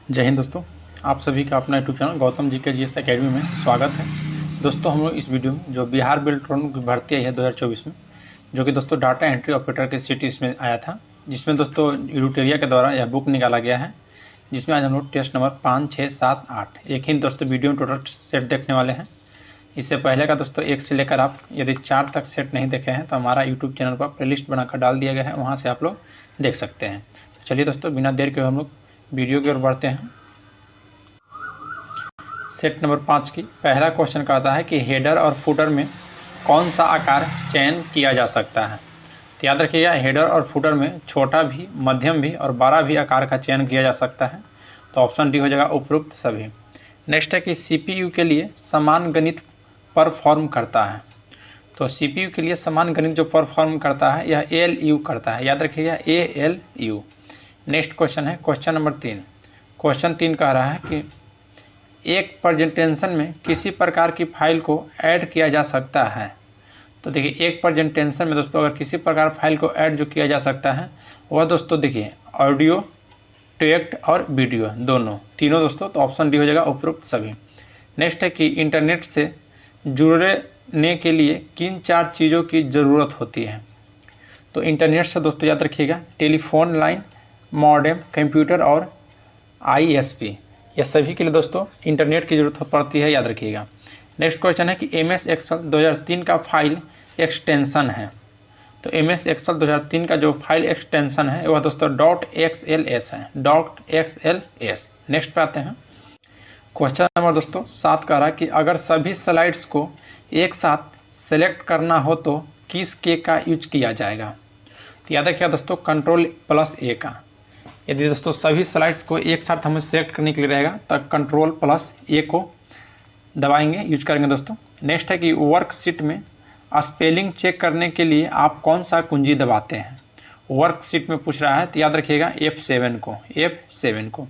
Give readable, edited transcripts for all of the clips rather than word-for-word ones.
जय हिंद दोस्तों, आप सभी का अपना यूट्यूब चैनल गौतम जी के जीएस एकेडमी में स्वागत है। दोस्तों हम लोग इस वीडियो में जो बिहार बिल्डरॉन की भर्ती आई है 2024 में, जो कि दोस्तों डाटा एंट्री ऑपरेटर के सिटी इसमें आया था, जिसमें दोस्तों यूटेरिया के द्वारा यह बुक निकाला गया है, जिसमें आज हम लोग टेस्ट नंबर 5, 6, 7, 8 एक ही दोस्तों वीडियो में टोटल सेट देखने वाले हैं। इससे पहले का दोस्तों 1 से लेकर आप यदि 4 तक सेट नहीं देखे हैं तो हमारा यूट्यूब चैनल पर प्लेलिस्ट बनाकर डाल दिया गया है, वहाँ से आप लोग देख सकते हैं। तो चलिए दोस्तों बिना देर के हम लोग वीडियो की ओर बढ़ते हैं। सेट नंबर 5 की पहला क्वेश्चन कहता है कि हेडर और फुटर में कौन सा आकार चयन किया जा सकता है। तो याद रखिएगा, हेडर और फुटर में छोटा भी, मध्यम भी और बड़ा भी आकार का चयन किया जा सकता है। तो ऑप्शन डी हो जाएगा उपरोक्त सभी। नेक्स्ट है कि सीपीयू के लिए समान गणित परफॉर्म करता है। तो सीपीयू के लिए समान गणित जो परफॉर्म करता है यह एएलयू करता है, याद रखिएगा एएलयू। नेक्स्ट क्वेश्चन है क्वेश्चन नंबर 3। क्वेश्चन 3 कह रहा है कि एक प्रेजेंटेशन में किसी प्रकार की फाइल को ऐड किया जा सकता है। तो देखिए, एक प्रेजेंटेशन में दोस्तों अगर किसी प्रकार फाइल को ऐड जो किया जा सकता है वह दोस्तों देखिए ऑडियो, टेक्स्ट और वीडियो तीनों दोस्तों। तो ऑप्शन डी हो जाएगा उपरोक्त सभी। नेक्स्ट है कि इंटरनेट से जुड़ने के लिए किन 4 चीज़ों की ज़रूरत होती है। तो इंटरनेट से दोस्तों याद रखिएगा टेलीफोन लाइन, मॉडेम, कंप्यूटर और आईएसपी, ये सभी के लिए दोस्तों इंटरनेट की ज़रूरत पड़ती है, याद रखिएगा। नेक्स्ट क्वेश्चन है कि एमएस एक्सेल 2003 का फाइल एक्सटेंशन है। तो एमएस एक्सेल 2003 का जो फाइल एक्सटेंशन है वह दोस्तों .xls है, .xls। नेक्स्ट पे आते हैं। क्वेश्चन नंबर दोस्तों 7 कह रहा है कि अगर सभी स्लाइड्स को एक साथ सेलेक्ट करना हो तो किस के का यूज किया जाएगा। तो याद रखिएगा दोस्तों Ctrl+A का। यदि दोस्तों सभी स्लाइड्स को एक साथ हमें सेलेक्ट करने के लिए रहेगा तब Ctrl+A को दबाएंगे, यूज करेंगे दोस्तों। नेक्स्ट है कि वर्कशीट में स्पेलिंग चेक करने के लिए आप कौन सा कुंजी दबाते हैं। वर्कशीट में पूछ रहा है तो याद रखिएगा F7 को।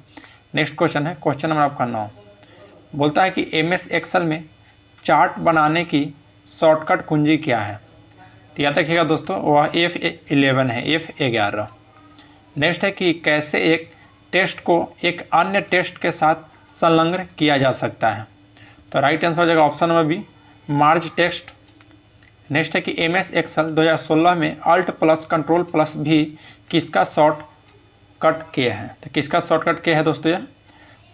नेक्स्ट क्वेश्चन है क्वेश्चन नंबर आपका 9। बोलता है कि एमएस एक्सेल में चार्ट बनाने की शॉर्टकट कुंजी क्या है। तो याद रखिएगा दोस्तों वह F11 है, F11। नेक्स्ट है कि कैसे एक टेक्स्ट को एक अन्य टेक्स्ट के साथ संलग्न किया जा सकता है। तो राइट आंसर हो जाएगा ऑप्शन नंबर बी, मार्ज टेक्स्ट। नेक्स्ट है कि एमएस एक्सेल 2016 में Alt+Ctrl+V किसका शॉर्टकट के है। तो किसका शॉर्टकट के है दोस्तों यह।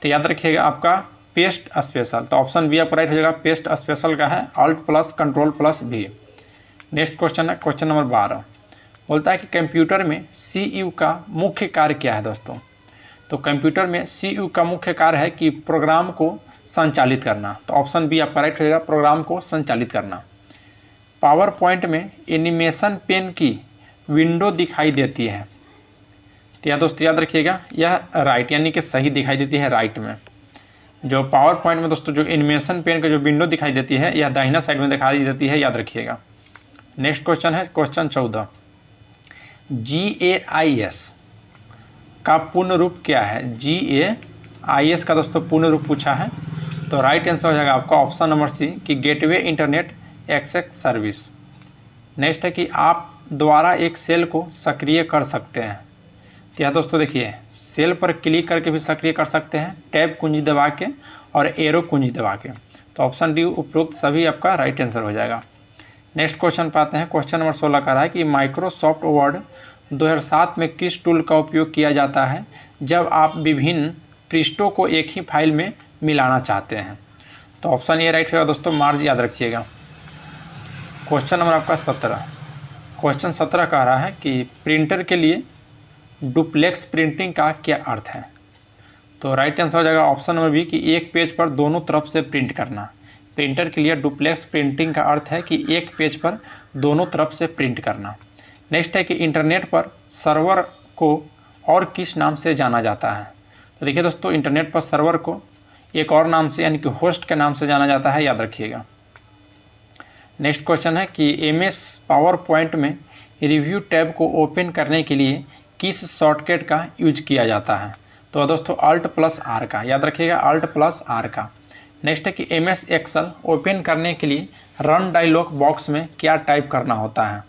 तो याद रखिएगा आपका पेस्ट स्पेशल। तो ऑप्शन बी आपका राइट हो जाएगा, पेस्ट स्पेशल का है Alt+Ctrl+V। नेक्स्ट क्वेश्चन है क्वेश्चन नंबर 12। बोलता है कि कंप्यूटर में सीयू का मुख्य कार्य क्या है दोस्तों। तो कंप्यूटर में सीयू का मुख्य कार्य है कि प्रोग्राम को संचालित करना। तो ऑप्शन बी आपका राइट रहेगा, प्रोग्राम को संचालित करना। पावर पॉइंट में एनिमेशन पेन की विंडो दिखाई देती है। तो यह दोस्तों याद रखिएगा यह राइट यानी कि सही दिखाई देती है राइट में। जो पावर पॉइंट में दोस्तों जो एनिमेशन पेन का जो विंडो दिखाई देती है यह दाहिना साइड में दिखाई देती है, याद रखिएगा। नेक्स्ट क्वेश्चन है क्वेश्चन 14। GAIS का पूर्ण रूप क्या है। GAIS का दोस्तों पूर्ण रूप पूछा है। तो राइट आंसर हो जाएगा आपका ऑप्शन नंबर सी कि gateway internet access service. Next है कि आप द्वारा एक सेल को सक्रिय कर सकते हैं। तो यह दोस्तों देखिए सेल पर क्लिक करके भी सक्रिय कर सकते हैं, टैब कुंजी दबा के और एरो कुंजी दबा के। तो ऑप्शन डी उपरोक्त सभी आपका राइट आंसर हो जाएगा। नेक्स्ट क्वेश्चन पाते हैं क्वेश्चन नंबर 16 का रहा है कि माइक्रोसॉफ्ट वर्ड 2007 में किस टूल का उपयोग किया जाता है जब आप विभिन्न पृष्ठों को एक ही फाइल में मिलाना चाहते हैं। तो ऑप्शन ए राइट होगा दोस्तों, मार्ज, याद रखिएगा। क्वेश्चन नंबर आपका 17। क्वेश्चन 17 कह रहा है कि प्रिंटर के लिए डुप्लेक्स प्रिंटिंग का क्या अर्थ है। तो राइट आंसर हो जाएगा ऑप्शन नंबर बी कि एक पेज पर दोनों तरफ से प्रिंट करना। प्रिंटर के लिए डुप्लेक्स प्रिंटिंग का अर्थ है कि एक पेज पर दोनों तरफ से प्रिंट करना। नेक्स्ट है कि इंटरनेट पर सर्वर को और किस नाम से जाना जाता है। तो देखिए दोस्तों इंटरनेट पर सर्वर को एक और नाम से यानी कि होस्ट के नाम से जाना जाता है, याद रखिएगा। नेक्स्ट क्वेश्चन है कि एमएस पावर पॉइंट में रिव्यू टैब को ओपन करने के लिए किस शॉर्टकट का यूज किया जाता है। तो दोस्तों Alt+R का, याद रखिएगा Alt+R का। नेक्स्ट है कि एमएस एक्सेल ओपन करने के लिए रन डायलॉग बॉक्स में क्या टाइप करना होता है।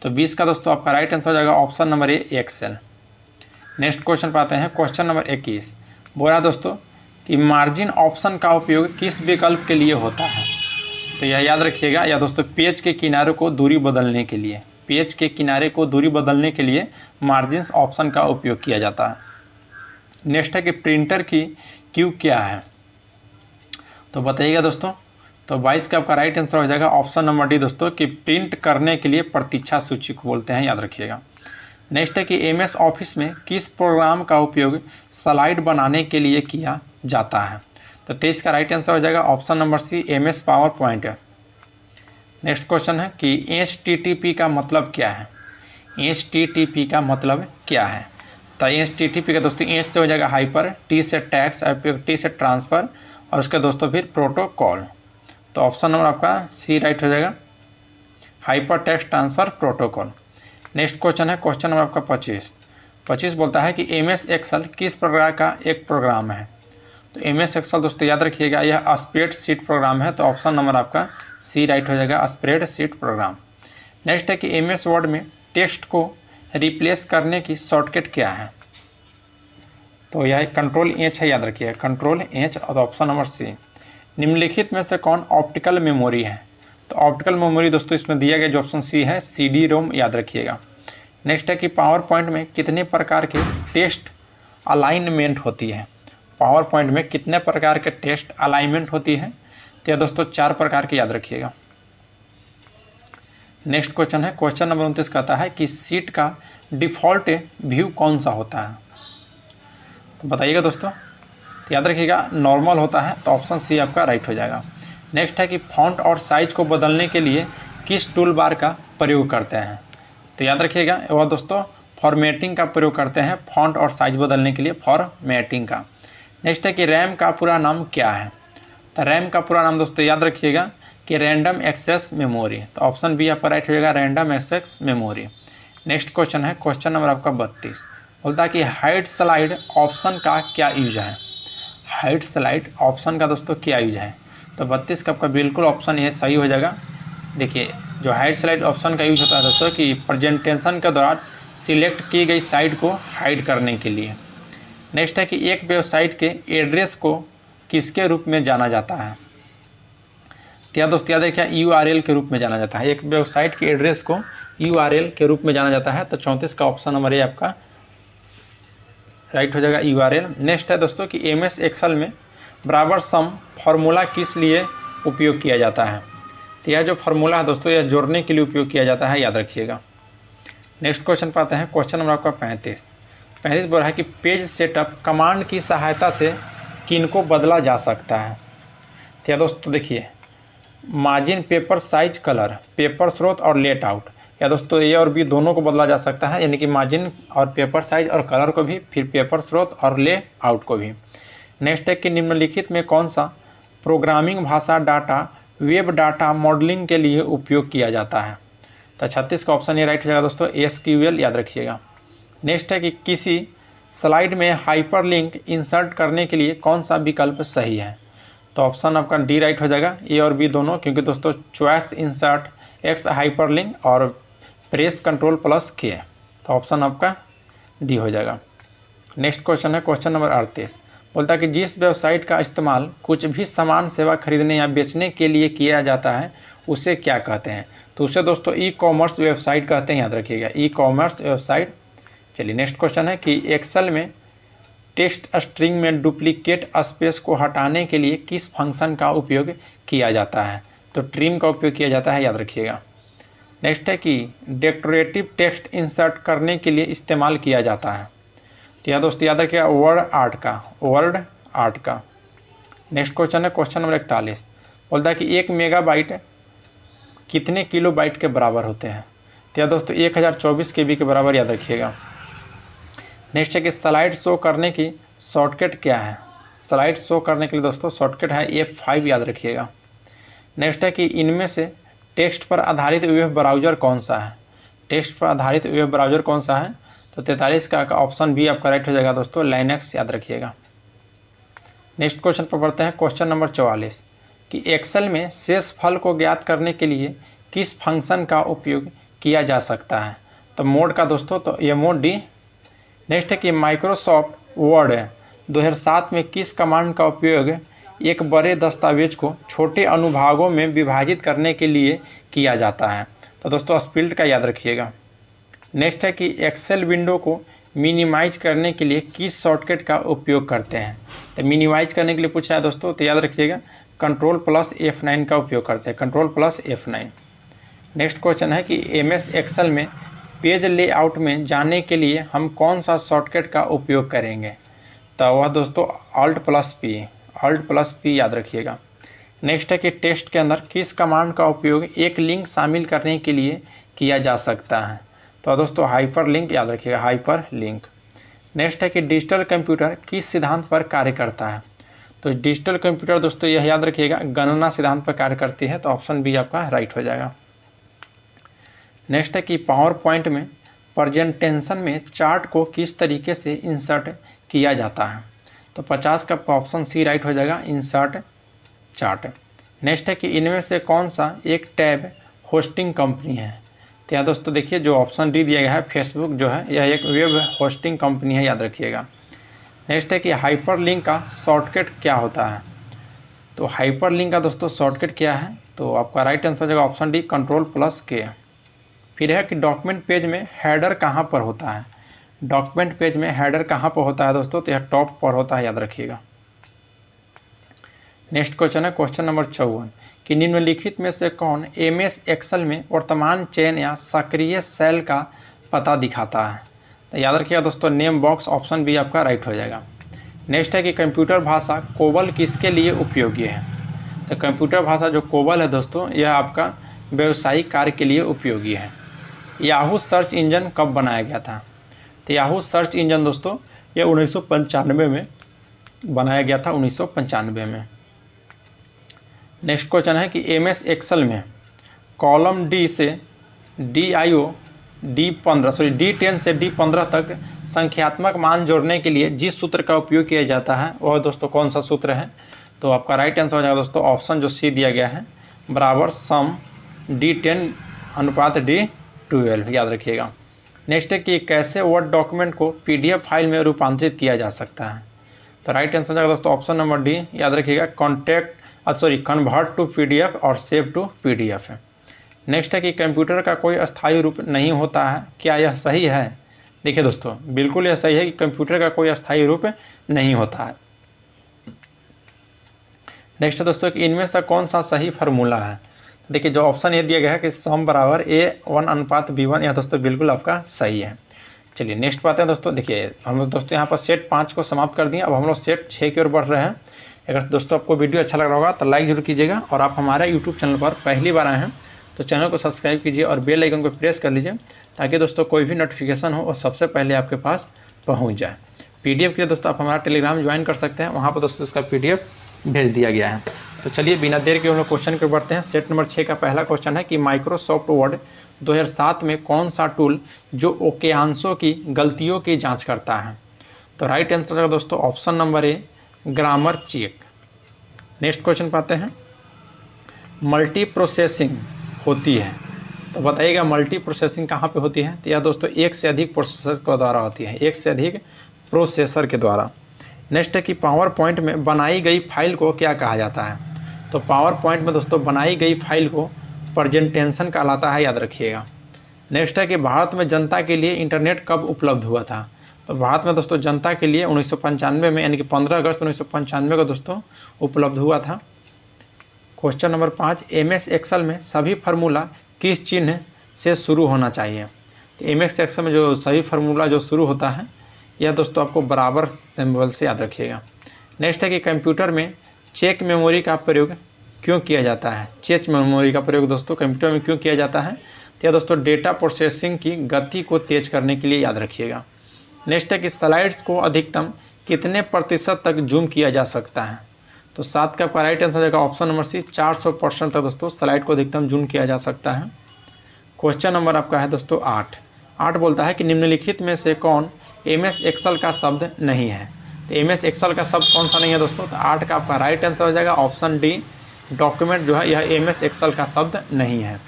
तो 20 का दोस्तों आपका राइट आंसर हो जाएगा option number A, Excel. Next question पाते हैं क्वेश्चन नंबर 21। बोल रहा है दोस्तों कि मार्जिन ऑप्शन का उपयोग किस विकल्प के लिए होता है। तो यह याद रखिएगा, या दोस्तों पेज के किनारे को दूरी बदलने के लिए, पेज के किनारे को दूरी बदलने के लिए मार्जिन ऑप्शन का उपयोग किया जाता है। नेक्स्ट है कि प्रिंटर की क्यू क्या है, तो बताइएगा दोस्तों। तो 22 का आपका राइट आंसर हो जाएगा ऑप्शन नंबर डी दोस्तों, कि प्रिंट करने के लिए प्रतीक्षा सूची को बोलते हैं, याद रखिएगा। नेक्स्ट है कि एमएस ऑफिस में किस प्रोग्राम का उपयोग स्लाइड बनाने के लिए किया जाता है। तो 23 का राइट आंसर हो जाएगा option number C, MS PowerPoint है। नेक्स्ट क्वेश्चन है कि HTTP का मतलब क्या है। HTTP का मतलब क्या है। तो HTTP का दोस्तों H से हो जाएगा हाइपर, T से टैक्स और फिर T से ट्रांसफ़र और उसके दोस्तों फिर प्रोटोकॉल। तो ऑप्शन नंबर आपका सी राइट हो जाएगा, hyper text transfer protocol. Next question है क्वेश्चन नंबर आपका 25 बोलता है कि MS एक्सेल किस प्रकार का एक प्रोग्राम है। तो MS एक्सेल दोस्तों याद रखिएगा यह स्प्रेडशीट प्रोग्राम है। तो ऑप्शन नंबर आपका सी राइट हो जाएगा, स्प्रेडशीट प्रोग्राम। नेक्स्ट है कि MS वर्ड में टेक्स्ट को रिप्लेस करने की शॉर्टकट क्या है। तो यह Ctrl+H है, याद रखिएगा Ctrl+H। और ऑप्शन नंबर सी, निम्नलिखित में से कौन ऑप्टिकल मेमोरी है। तो ऑप्टिकल मेमोरी दोस्तों इसमें दिया गया जो ऑप्शन सी है, CD-ROM, याद रखिएगा। नेक्स्ट है कि पावर पॉइंट में कितने प्रकार के टेक्स्ट अलाइनमेंट होती है। पावर पॉइंट में कितने प्रकार के टेक्स्ट अलाइनमेंट होती है। तो यह दोस्तों 4 प्रकार के, याद रखिएगा। नेक्स्ट क्वेश्चन है क्वेश्चन नंबर 29 कहता है कि सीट का डिफ़ॉल्ट व्यू कौन सा होता है। तो बताइएगा दोस्तों, तो याद रखिएगा नॉर्मल होता है। तो ऑप्शन सी आपका राइट हो जाएगा। नेक्स्ट है कि फॉन्ट और साइज को बदलने के लिए किस टूल बार का प्रयोग करते हैं। तो याद रखिएगा वह दोस्तों फॉर्मेटिंग का प्रयोग करते हैं, फॉन्ट और साइज बदलने के लिए फॉर्मेटिंग का। नेक्स्ट है कि रैम का पूरा नाम क्या है। तो रैम का पूरा नाम दोस्तों याद रखिएगा कि रैंडम एक्सेस मेमोरी। तो ऑप्शन बी आपका राइट हो जाएगा, random access memory. Next question है क्वेश्चन नंबर आपका 32, बोलता है कि हाइड स्लाइड ऑप्शन का क्या यूज है। हाइड स्लाइड ऑप्शन का दोस्तों क्या यूज है। तो 32 का आपका बिल्कुल ऑप्शन ये सही हो जाएगा। देखिए जो हाइड स्लाइड ऑप्शन का यूज होता है दोस्तों कि प्रेजेंटेशन के दौरान सिलेक्ट की गई साइट को हाइड करने के लिए। नेक्स्ट है कि एक वेबसाइट के एड्रेस को किसके रूप में जाना जाता है। तो दोस्तों याद रखिए URL के रूप में जाना जाता है। एक वेबसाइट के एड्रेस को URL के रूप में जाना जाता है। तो 34 का ऑप्शन नंबर ए आपका राइट हो जाएगा, URL। नेक्स्ट है दोस्तों कि MS एक्सेल में बराबर सम फार्मूला किस लिए उपयोग किया जाता है। तो यह जो फार्मूला है दोस्तों यह जोड़ने के लिए उपयोग किया जाता है, याद रखिएगा। नेक्स्ट क्वेश्चन पाते हैं क्वेश्चन नंबर आपका 35 बोल रहा है कि पेज सेटअप कमांड की सहायता से किनको बदला जा सकता है। तो दोस्तों देखिए margin, paper size, colour, paper स्रोत और लेट आउट, या दोस्तों ए और बी दोनों को बदला जा सकता है, यानी कि मार्जिन और पेपर साइज और कलर को भी, फिर पेपर स्रोत और ले आउट को भी। नेक्स्ट है कि निम्नलिखित में कौन सा प्रोग्रामिंग भाषा डाटा वेब डाटा मॉडलिंग के लिए उपयोग किया जाता है। तो 36 का ऑप्शन ये राइट हो जाएगा दोस्तों, SQL, याद रखिएगा। नेक्स्ट है कि किसी स्लाइड में हाइपरलिंक इंसर्ट करने के लिए कौन सा विकल्प सही है। तो ऑप्शन आपका डी राइट हो जाएगा, ए और बी दोनों, क्योंकि दोस्तों चॉइस इंसर्ट एक्स हाइपरलिंक और प्रेस Ctrl+K। तो ऑप्शन आपका डी हो जाएगा। नेक्स्ट क्वेश्चन है क्वेश्चन नंबर 38, बोलता है कि जिस वेबसाइट का इस्तेमाल कुछ भी सामान सेवा खरीदने या बेचने के लिए किया जाता है उसे क्या कहते हैं। तो उसे दोस्तों ई-कॉमर्स वेबसाइट कहते हैं, याद रखिएगा, ई-कॉमर्स वेबसाइट। चलिए नेक्स्ट क्वेश्चन है कि एक्सेल में टेक्स्ट स्ट्रिंग में डुप्लीकेट स्पेस को हटाने के लिए किस फंक्शन का उपयोग किया जाता है। तो ट्रिम का उपयोग किया जाता है, याद रखिएगा। नेक्स्ट है कि डेकोरेटिव टेक्स्ट इंसर्ट करने के लिए इस्तेमाल किया जाता है। तो यह दोस्तों याद रखिएगा वर्ड आर्ट का। नेक्स्ट क्वेश्चन है क्वेश्चन नंबर 41, बोलता है कि 1 मेगाबाइट कितने किलोबाइट के बराबर होते हैं। तो यह दोस्तों 1024 KB के बराबर, याद रखिएगा। नेक्स्ट है कि स्लाइड शो करने की शॉर्टकट क्या है। स्लाइड शो करने के लिए दोस्तों शॉर्टकट है F5, याद रखिएगा। नेक्स्ट है कि इनमें से टेक्स्ट पर आधारित वेब ब्राउज़र कौन सा है। टेक्स्ट पर आधारित वेब ब्राउज़र कौन सा है। तो 43 का ऑप्शन बी आपका राइट हो जाएगा दोस्तों, लाइनक्स, याद रखिएगा। नेक्स्ट क्वेश्चन पर बढ़ते हैं क्वेश्चन नंबर 44 कि एक्सेल में शेषफल को ज्ञात करने के लिए किस फंक्शन का उपयोग किया जा सकता है। तो मोड का दोस्तों, तो ये मोड डी। नेक्स्ट है कि माइक्रोसॉफ्ट वर्ड 2007 में किस कमांड का उपयोग एक बड़े दस्तावेज को छोटे अनुभागों में विभाजित करने के लिए किया जाता है? तो दोस्तों स्प्लिट का याद रखिएगा। नेक्स्ट है कि एक्सेल विंडो को मिनिमाइज करने के लिए किस शॉर्टकट का उपयोग करते हैं? तो मिनिमाइज करने के लिए पूछा है दोस्तों, तो याद रखिएगा Ctrl+F9 का उपयोग करते हैं, Ctrl+F9। नेक्स्ट क्वेश्चन है कि MS एक्सेल में पेज लेआउट में जाने के लिए हम कौन सा शॉर्टकट का उपयोग करेंगे? तो वह दोस्तों Alt+P याद रखिएगा। नेक्स्ट है कि टेक्स्ट के अंदर किस कमांड का उपयोग एक लिंक शामिल करने के लिए किया जा सकता है? तो दोस्तों हाइपरलिंक याद रखिएगा, हाइपरलिंक। नेक्स्ट है कि डिजिटल कंप्यूटर किस सिद्धांत पर कार्य करता है? तो डिजिटल कंप्यूटर दोस्तों यह याद रखिएगा गणना सिद्धांत पर कार्य करती है, तो ऑप्शन बी आपका राइट हो जाएगा। नेक्स्ट है कि पावर पॉइंट में प्रेजेंटेशन में चार्ट को किस तरीके से इंसर्ट किया जाता है? तो 50 का ऑप्शन सी राइट हो जाएगा, इंसर्ट चार्ट। नेक्स्ट है कि इनमें से कौन सा एक टैब होस्टिंग कंपनी है? तो यहाँ दोस्तों देखिए जो ऑप्शन डी दिया गया है, फेसबुक जो है यह एक वेब होस्टिंग कंपनी है, याद रखिएगा। नेक्स्ट है कि हाइपरलिंक का शॉर्टकट क्या होता है? तो हाइपरलिंक का दोस्तों शॉर्टकट क्या है? तो आपका राइट आंसर हो जाएगा ऑप्शन डी, Ctrl+K। फिर है कि डॉक्यूमेंट पेज में हेडर कहाँ पर होता है? डॉक्यूमेंट पेज में हेडर कहाँ पर होता है दोस्तों? तो यह टॉप पर होता है, याद रखिएगा। नेक्स्ट क्वेश्चन है क्वेश्चन नंबर 54 कि निम्नलिखित में से कौन MS एक्सेल में वर्तमान चयन या सक्रिय सेल का पता दिखाता है? तो याद रखिएगा दोस्तों नेम बॉक्स, ऑप्शन बी आपका राइट हो जाएगा। नेक्स्ट है कि कंप्यूटर भाषा कोबल किसके लिए उपयोगी है? तो कंप्यूटर भाषा जो कोबल है दोस्तों यह आपका व्यावसायिक कार्य के लिए उपयोगी है। याहू सर्च इंजन कब बनाया गया था? तो याहू सर्च इंजन दोस्तों यह 1995 में बनाया गया था, 1995 में। नेक्स्ट क्वेश्चन है कि MS एक्सेल में कॉलम D से D10 से D15 तक संख्यात्मक मान जोड़ने के लिए जिस सूत्र का उपयोग किया जाता है वह दोस्तों कौन सा सूत्र है? तो आपका राइट आंसर हो जाएगा दोस्तों ऑप्शन जो सी दिया गया है, बराबर सम D10/D12, याद रखिएगा। नेक्स्ट है कि कैसे वर्ड डॉक्यूमेंट को PDF फाइल में रूपांतरित किया जा सकता है? तो राइट आंसर हो जाएगा दोस्तों ऑप्शन नंबर डी, याद रखिएगा कन्वर्ट टू PDF और सेव टू PDF। नेक्स्ट है कि कंप्यूटर का कोई अस्थायी रूप नहीं होता है, क्या यह सही है? देखिए दोस्तों बिल्कुल यह सही है कि कंप्यूटर का कोई अस्थायी रूप नहीं होता है। नेक्स्ट है दोस्तों कि इनमें से कौन सा सही फार्मूला है? देखिए जो ऑप्शन ये दिया गया है कि सम बराबर A1:B1, यह दोस्तों बिल्कुल आपका सही है। चलिए नेक्स्ट बात है दोस्तों, देखिए हम लोग दोस्तों यहाँ पर सेट 5 को समाप्त कर दिए, अब हम लोग सेट 6 की ओर बढ़ रहे हैं। अगर दोस्तों आपको वीडियो अच्छा लग रहा होगा तो लाइक जरूर कीजिएगा, और आप हमारे यूट्यूब चैनल पर पहली बार आए हैं तो चैनल को सब्सक्राइब कीजिए और बेल आइकन को प्रेस कर लीजिए, ताकि दोस्तों कोई भी नोटिफिकेशन हो और सबसे पहले आपके पास पहुंच जाए। PDF के लिए दोस्तों आप हमारा टेलीग्राम ज्वाइन कर सकते हैं, वहाँ पर दोस्तों इसका PDF भेज दिया गया है। तो चलिए बिना देर के हम लोग क्वेश्चन के बढ़ते हैं। सेट नंबर 6 का पहला क्वेश्चन है कि माइक्रोसॉफ्ट वर्ड 2007 में कौन सा टूल जो वाक्यांशों की गलतियों की जाँच करता है? तो राइट आंसर है दोस्तों option number A, grammar check. Next question पाते हैं, मल्टी प्रोसेसिंग होती है, तो बताइएगा मल्टी प्रोसेसिंग कहाँ पे होती है? तो यह दोस्तों एक से अधिक प्रोसेसर के द्वारा होती है, एक से अधिक प्रोसेसर के द्वारा। नेक्स्ट है कि पावर पॉइंट में बनाई गई फाइल को क्या कहा जाता है? तो पावर पॉइंट में दोस्तों बनाई गई फाइल को प्रेजेंटेशन कहलाता है, याद रखिएगा। नेक्स्ट है कि भारत में जनता के लिए इंटरनेट कब उपलब्ध हुआ था? तो भारत में दोस्तों जनता के लिए 1995 में, यानी कि 15 अगस्त 1995 को दोस्तों उपलब्ध हुआ था। क्वेश्चन नंबर 5, MS एक्सेल में सभी फार्मूला किस चिन्ह से शुरू होना चाहिए? तो MS एक्सेल में जो सभी फार्मूला जो शुरू होता है यह दोस्तों आपको बराबर सिंबल से याद रखिएगा। नेक्स्ट है कि कंप्यूटर में चेक मेमोरी का प्रयोग क्यों किया जाता है? चेक मेमोरी का प्रयोग दोस्तों कंप्यूटर में क्यों किया जाता है? तो यह दोस्तों डेटा प्रोसेसिंग की गति को तेज करने के लिए, याद रखिएगा। नेक्स्ट है कि स्लाइड्स को अधिकतम कितने प्रतिशत तक जूम किया जा सकता है? तो 7 का आपका राइट आंसर हो जाएगा ऑप्शन नंबर सी, 400% तक दोस्तों स्लाइड को अधिकतम जूम किया जा सकता है। क्वेश्चन नंबर आपका है दोस्तों 8 बोलता है कि निम्नलिखित में से कौन MS एक्सेल का शब्द नहीं है? तो MS एक्सेल का शब्द कौन सा नहीं है दोस्तों? तो 8 का आपका राइट आंसर हो जाएगा ऑप्शन डी, डॉक्यूमेंट जो है यह MS एक्सेल का शब्द नहीं है।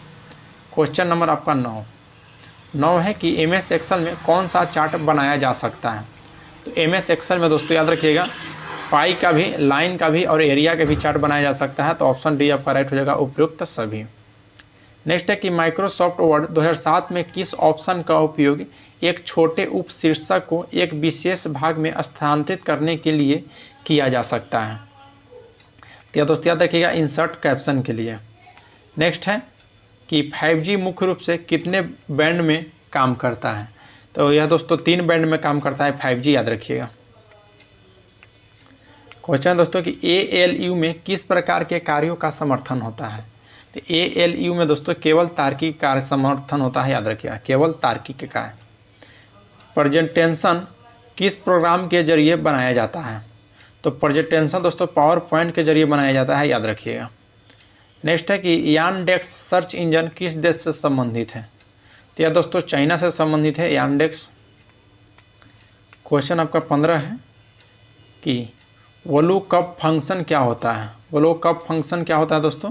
क्वेश्चन नंबर आपका 9 है कि MS एक्सेल में कौन सा चार्ट बनाया जा सकता है? तो MS एक्सेल में दोस्तों याद रखिएगा पाई का भी, लाइन का भी और एरिया का भी चार्ट बनाया जा सकता है। तो ऑप्शन डी आपका राइट हो जाएगा, उपयुक्त सभी। नेक्स्ट है कि माइक्रोसॉफ्ट वर्ड 2007 में किस ऑप्शन का उपयोग एक छोटे उप शीर्षक को एक विशेष भाग में स्थानांतरित करने के लिए किया जा सकता है। तो दोस्तों याद रखिएगा इंसर्ट कैप्शन के लिए। नेक्स्ट है कि 5G मुख्य रूप से कितने बैंड में काम करता है। तो यह दोस्तों 3 बैंड में काम करता है 5G, याद रखिएगा। क्वेश्चन दोस्तों कि ALU में किस प्रकार के कार्यों का समर्थन होता है। तो ALU में दोस्तों केवल तार्किक कार्य समर्थन होता है, याद रखिएगा, केवल तार्किक का है। प्रेजेंटेशन किस प्रोग्राम के जरिए बनाया जाता है। तो प्रेजेंटेशन दोस्तों पावर पॉइंट के जरिए बनाया जाता है, याद रखिएगा। नेक्स्ट है कि यानडेक्स सर्च इंजन किस देश से संबंधित है। तो यह दोस्तों चाइना से संबंधित है यानडेक्स। क्वेश्चन आपका 15 है कि वोलूकप फंक्शन क्या होता है। वोलूकप फंक्शन क्या होता है दोस्तों।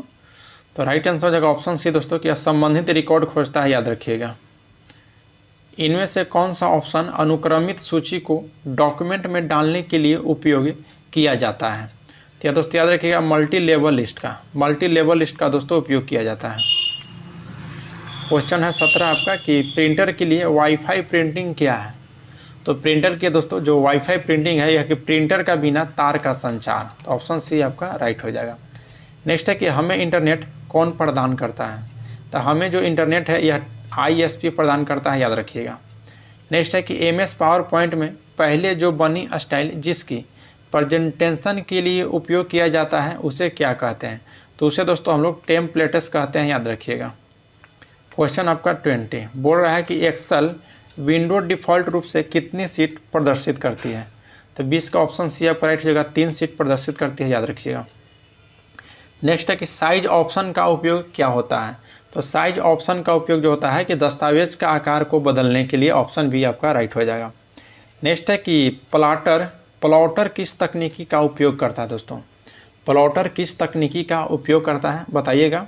तो राइट आंसर हो जाएगा ऑप्शन सी दोस्तों कि संबंधित रिकॉर्ड खोजता है, याद रखिएगा। इनमें से कौन सा ऑप्शन अनुक्रमित सूची को डॉक्यूमेंट में डालने के लिए उपयोग किया जाता है। तो यह दोस्तों याद रखिएगा मल्टी लेवल लिस्ट का दोस्तों उपयोग किया जाता है। क्वेश्चन है 17 आपका कि प्रिंटर के लिए वाईफाई प्रिंटिंग क्या है। तो प्रिंटर के दोस्तों जो वाईफाई प्रिंटिंग है यह कि प्रिंटर का बिना तार का संचार। तो ऑप्शन सी आपका राइट हो जाएगा। नेक्स्ट है कि हमें इंटरनेट कौन प्रदान करता है। तो हमें जो इंटरनेट है यह ISP प्रदान करता है, याद रखिएगा। नेक्स्ट है कि MS पावर पॉइंट में पहले जो बनी स्टाइल जिसकी प्रेजेंटेशन के लिए उपयोग किया जाता है उसे क्या कहते हैं। तो उसे दोस्तों हम लोग टेम्पलेट्स कहते हैं, याद रखिएगा। क्वेश्चन आपका 20 बोल रहा है कि एक्सेल विंडो डिफ़ॉल्ट रूप से कितनी सीट प्रदर्शित करती है। तो 20 का ऑप्शन सी आपका राइट हो जाएगा, 3 सीट प्रदर्शित करती है, याद रखिएगा। नेक्स्ट है कि साइज ऑप्शन का उपयोग क्या होता है। तो साइज ऑप्शन का उपयोग जो होता है कि दस्तावेज का आकार को बदलने के लिए, ऑप्शन बी आपका राइट हो जाएगा। नेक्स्ट है कि प्लॉटर किस तकनीकी का उपयोग करता है दोस्तों। प्लॉटर किस तकनीकी का उपयोग करता है बताइएगा।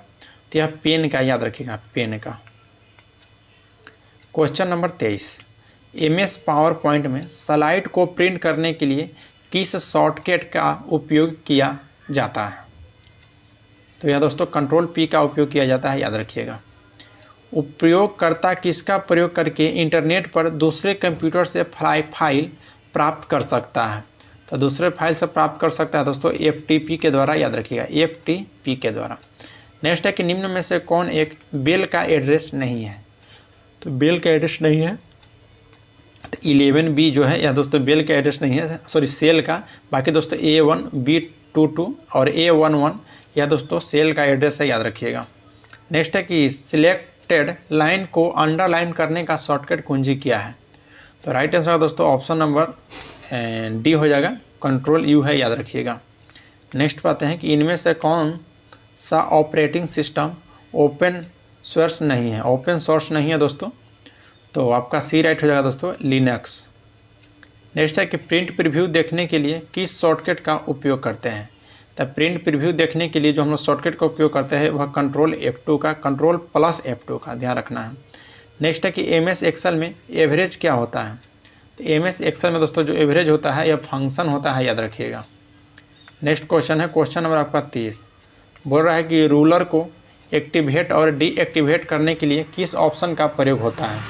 तो यह पेन का, याद रखिएगा, पेन का। Question number 23 MS power point में स्लाइड को प्रिंट करने के लिए किस शॉर्टकट का उपयोग किया जाता है। तो यह दोस्तों कंट्रोल P का उपयोग किया जाता है, याद रखिएगा। उपयोगकर्ता किसका प्रयोग करके इंटरनेट पर दूसरे कंप्यूटर से फाइल प्राप्त कर सकता है। तो दूसरे फाइल से प्राप्त कर सकता है दोस्तों FTP के द्वारा, याद रखिएगा, FTP के द्वारा। नेक्स्ट है कि निम्न में से कौन एक बेल का एड्रेस नहीं है। तो बेल का एड्रेस नहीं है तो 11B जो है यह दोस्तों बेल का एड्रेस नहीं है, सॉरी सेल का। बाकी दोस्तों A1 B22 और A11 यह दोस्तों सेल का एड्रेस है, याद रखिएगा। नेक्स्ट है कि सिलेक्टेड लाइन को अंडरलाइन करने का शॉर्टकट कुंजी क्या है। तो राइट आंसर दोस्तों ऑप्शन नंबर डी हो जाएगा, कंट्रोल U है, याद रखिएगा। नेक्स्ट पाते हैं कि इनमें से कौन सा ऑपरेटिंग सिस्टम ओपन सोर्स नहीं है। ओपन सोर्स नहीं है दोस्तों, तो आपका सी राइट हो जाएगा दोस्तों, लिनक्स। नेक्स्ट है कि प्रिंट प्रीव्यू देखने के लिए किस शॉर्टकट का उपयोग करते हैं। तो प्रिंट प्रीव्यू देखने के लिए जो हम लोग शॉर्टकट का उपयोग करते हैं वह कंट्रोल F2 का, कंट्रोल प्लस F2 का ध्यान रखना है। नेक्स्ट है कि MS एक्सेल में एवरेज क्या होता है। तो MS एक्सेल में दोस्तों जो एवरेज होता है यह फंक्शन होता है, याद रखिएगा। नेक्स्ट क्वेश्चन है क्वेश्चन नंबर आपका 30 बोल रहा है कि रूलर को एक्टिवेट और डीएक्टिवेट करने के लिए किस ऑप्शन का प्रयोग होता है।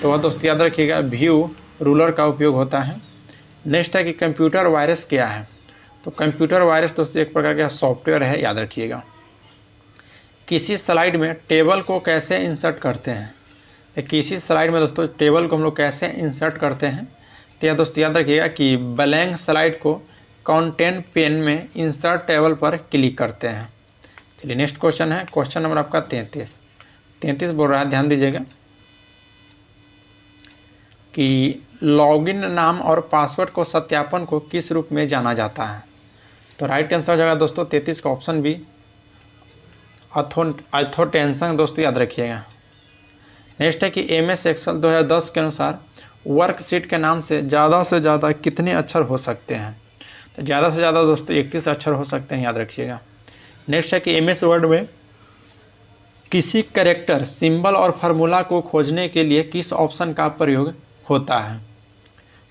तो वह दोस्तों याद रखिएगा व्यू रूलर का उपयोग होता है। नेक्स्ट है कि कंप्यूटर वायरस क्या है। तो कंप्यूटर वायरस दोस्तों एक प्रकार का सॉफ्टवेयर है, याद रखिएगा। किसी स्लाइड में टेबल को कैसे इंसर्ट करते हैं। किसी स्लाइड में दोस्तों टेबल को हम लोग कैसे इंसर्ट करते हैं। तो यह दोस्तों याद रखिएगा कि ब्लैंक स्लाइड को कंटेंट पेन में इंसर्ट टेबल पर क्लिक करते हैं। चलिए नेक्स्ट क्वेश्चन है क्वेश्चन नंबर आपका 33 बोल रहा है, ध्यान दीजिएगा कि लॉगिन नाम और पासवर्ड को सत्यापन को किस रूप में जाना जाता है। तो राइट आंसर हो जाएगा दोस्तों 33 का ऑप्शन बी, ऑथेंटिकेशन दोस्तों, याद रखिएगा। नेक्स्ट है कि MS एक्सेल 2010 के अनुसार वर्कशीट के नाम से ज़्यादा कितने अक्षर हो सकते हैं। तो ज़्यादा से ज़्यादा दोस्तों 31 अक्षर हो सकते हैं, याद रखिएगा। नेक्स्ट है कि MS वर्ड में किसी कैरेक्टर, सिंबल और फार्मूला को खोजने के लिए किस ऑप्शन का प्रयोग होता है।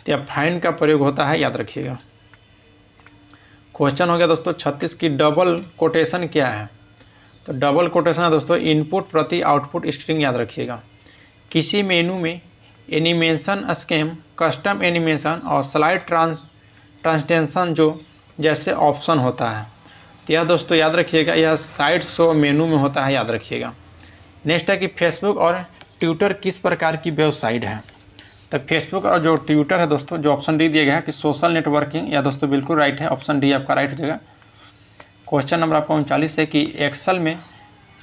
तो यह फाइंड का प्रयोग होता है, याद रखिएगा। क्वेश्चन हो गया दोस्तों 36 की डबल कोटेशन क्या है। तो डबल कोटेशन है दोस्तों इनपुट प्रति आउटपुट स्ट्रिंग, याद रखिएगा। किसी मेनू में एनिमेशन स्कीम, कस्टम एनिमेशन और स्लाइड ट्रांसटेंशन जो जैसे ऑप्शन होता है, तो यह दोस्तों याद रखिएगा यह साइड शो मेनू में होता है, याद रखिएगा। नेक्स्ट है कि फेसबुक और ट्विटर किस प्रकार की वेबसाइट है। तो फेसबुक और जो ट्विटर है दोस्तों, जो ऑप्शन डी दिया गया है कि सोशल नेटवर्किंग, या दोस्तों बिल्कुल राइट है, ऑप्शन डी आपका राइट हो जाएगा। क्वेश्चन नंबर आपका 39 है कि एक्सेल में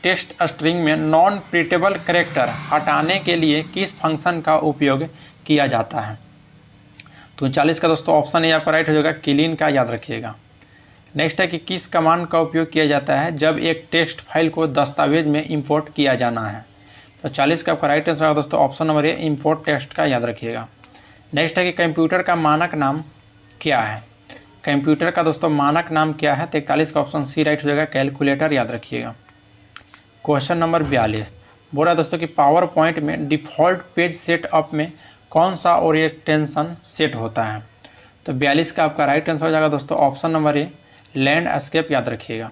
टेक्स्ट स्ट्रिंग में नॉन प्रिंटेबल कैरेक्टर हटाने के लिए किस फंक्शन का उपयोग किया जाता है। तो 39 का दोस्तों ऑप्शन ए आपका राइट हो जाएगा, क्लीन का, याद रखिएगा। नेक्स्ट है कि किस कमांड का उपयोग किया जाता है जब एक टेक्स्ट फाइल को दस्तावेज में इंपोर्ट किया जाना है। तो 40 का आपका राइट आंसर है दोस्तों ऑप्शन नंबर ए, इंपोर्ट टेक्स्ट का, याद रखिएगा। नेक्स्ट है कि कंप्यूटर का मानक नाम क्या है। कंप्यूटर का दोस्तों मानक नाम क्या है। 43 का ऑप्शन सी राइट हो जाएगा, कैलकुलेटर, याद रखिएगा। क्वेश्चन नंबर 42 बोल रहा है दोस्तों कि पावर पॉइंट में डिफ़ॉल्ट पेज सेटअप में कौन सा ओरिएंटेशन सेट होता है। तो 42 का आपका राइट आंसर हो जाएगा दोस्तों ऑप्शन नंबर ए, लैंडस्केप, याद रखिएगा।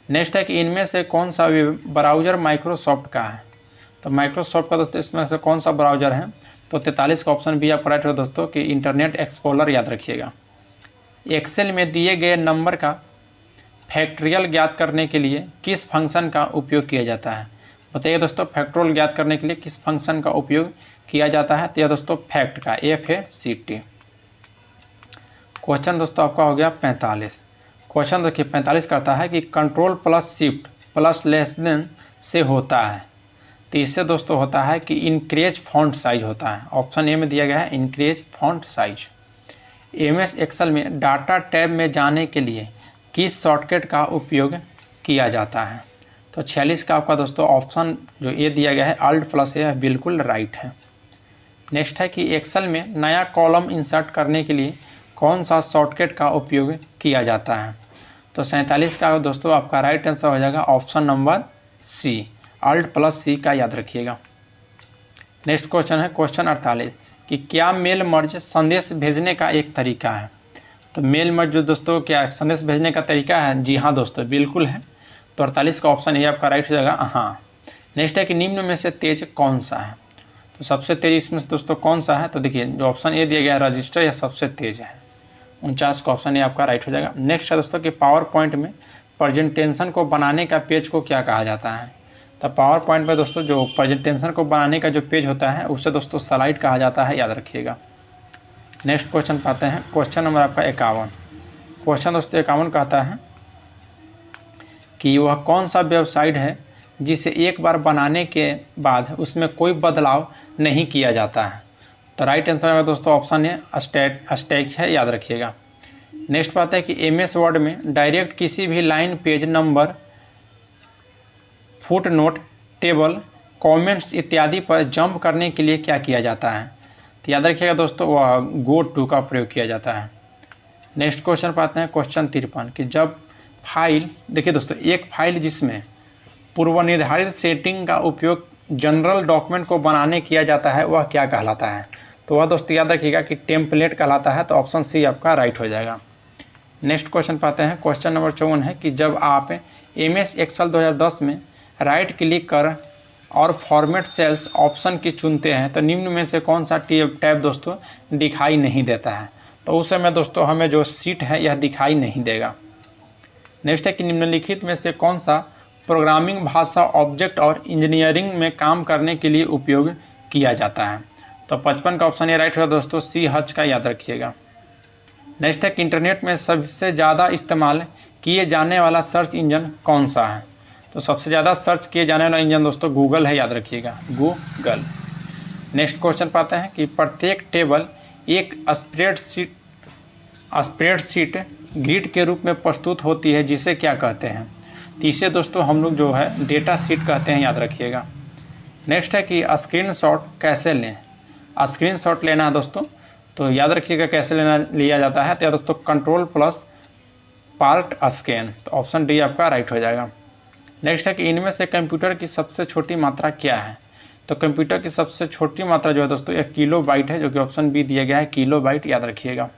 नेक्स्ट है कि इनमें से कौन सा ब्राउज़र माइक्रोसॉफ्ट का है। तो माइक्रोसॉफ्ट का दोस्तों इसमें से कौन सा ब्राउज़र है। तो 43 का ऑप्शन बी आपका राइट हो दोस्तों कि इंटरनेट एक्सप्लोरर, याद रखिएगा। एक्सेल में दिए गए नंबर का फैक्टरियल ज्ञात करने के लिए किस फंक्शन का उपयोग किया जाता है। बताइए दोस्तों फैक्टोरियल ज्ञात करने के लिए किस फंक्शन का उपयोग किया जाता है। तो यह दोस्तों फैक्ट का, FACT। क्वेश्चन दोस्तों आपका हो गया 45। क्वेश्चन देखिए 45 करता है कि control plus shift plus less than से होता है। तो इससे दोस्तों होता है कि इंक्रीज फॉन्ट साइज होता है। ऑप्शन ए में दिया गया है increase font size. MS Excel में डाटा टैब में जाने के लिए किस शॉर्टकट का उपयोग किया जाता है। तो 46 का आपका दोस्तों ऑप्शन जो ए दिया गया है Alt+A, बिल्कुल राइट है। नेक्स्ट है कि एक्सेल में नया कॉलम इंसर्ट करने के लिए कौन सा शॉर्टकट का उपयोग किया जाता है। तो 47 का दोस्तों आपका राइट आंसर हो जाएगा ऑप्शन नंबर सी, Alt+C का, याद रखिएगा। नेक्स्ट क्वेश्चन है क्वेश्चन 48 कि क्या मेल मर्ज संदेश भेजने का एक तरीका है। तो मेल मर्ज जो दोस्तों क्या संदेश भेजने का तरीका है, जी हाँ दोस्तों बिल्कुल है। तो 48 का ऑप्शन ये आपका राइट हो जाएगा, हाँ। नेक्स्ट है कि निम्न में से तेज कौन सा है। तो सबसे तेज इसमें से दोस्तों कौन सा है। तो देखिए जो ऑप्शन ए दिया गया है रजिस्टर, यह सबसे तेज है। 49 का ऑप्शन ये आपका राइट हो जाएगा। नेक्स्ट है दोस्तों कि पावर पॉइंट में प्रेजेंटेशन को बनाने का पेज को क्या कहा जाता है। तो पावर पॉइंट में दोस्तों जो प्रेजेंटेशन को बनाने का जो पेज होता है उसे दोस्तों स्लाइड कहा जाता है, याद रखिएगा। नेक्स्ट क्वेश्चन पाते हैं क्वेश्चन नंबर आपका 51। क्वेश्चन दोस्तों 51 कहता है कि वह कौन सा वेबसाइट है जिसे एक बार बनाने के बाद उसमें कोई बदलाव नहीं किया जाता है। तो राइट आंसर है दोस्तों ऑप्शन ए, स्टैक है, याद रखिएगा। नेक्स्ट पाते हैं कि MS वर्ड में डायरेक्ट किसी भी line, page number, foot note, table, comments इत्यादि पर जंप करने के लिए क्या किया जाता है। तो याद रखिएगा दोस्तों वह गो टू का प्रयोग किया जाता है। नेक्स्ट क्वेश्चन पाते हैं क्वेश्चन 53 कि जब फाइल, देखिए दोस्तों एक फाइल जिसमें पूर्व निर्धारित सेटिंग का उपयोग जनरल डॉक्यूमेंट को बनाने किया जाता है वह क्या कहलाता है। तो वह दोस्तों याद रखिएगा कि टेम्पलेट कहलाता है। तो ऑप्शन सी आपका राइट हो जाएगा। नेक्स्ट क्वेश्चन पाते हैं क्वेश्चन नंबर 54 है कि जब आप MS एक्सेल 2010 में राइट क्लिक कर और फॉर्मेट सेल्स ऑप्शन की चुनते हैं तो निम्न में से कौन सा टैब दोस्तों दिखाई नहीं देता है। तो उस समय दोस्तों हमें जो सीट है यह दिखाई नहीं देगा। नेक्स्ट है कि निम्नलिखित में से कौन सा प्रोग्रामिंग भाषा ऑब्जेक्ट और इंजीनियरिंग में काम करने के लिए उपयोग किया जाता है। तो 55 का ऑप्शन ये राइट है दोस्तों, सी हच का, याद रखिएगा। नेक्स्ट है कि इंटरनेट में सबसे ज़्यादा इस्तेमाल किए जाने वाला सर्च इंजन कौन सा है। तो सबसे ज़्यादा सर्च किए जाने वाला इंजन दोस्तों गूगल है, याद रखिएगा, गूगल। नेक्स्ट क्वेश्चन पाते हैं कि प्रत्येक टेबल एक स्प्रेडशीट ग्रिड के रूप में प्रस्तुत होती है जिसे क्या कहते हैं। तो इसे दोस्तों हम लोग जो है डेटा शीट कहते हैं, याद रखिएगा। नेक्स्ट है कि स्क्रीनशॉट कैसे लें। स्क्रीनशॉट लेना है दोस्तों तो याद रखिएगा कैसे लिया जाता है। तो दोस्तों कंट्रोल प्लस पार्ट स्कैन। तो ऑप्शन डी आपका राइट हो जाएगा। नेक्स्ट है कि इनमें से कंप्यूटर की सबसे छोटी मात्रा क्या है। तो कंप्यूटर की सबसे छोटी मात्रा जो है दोस्तों यह किलो बाइट है, जो कि ऑप्शन बी दिया गया है, किलो बाइट, याद रखिएगा।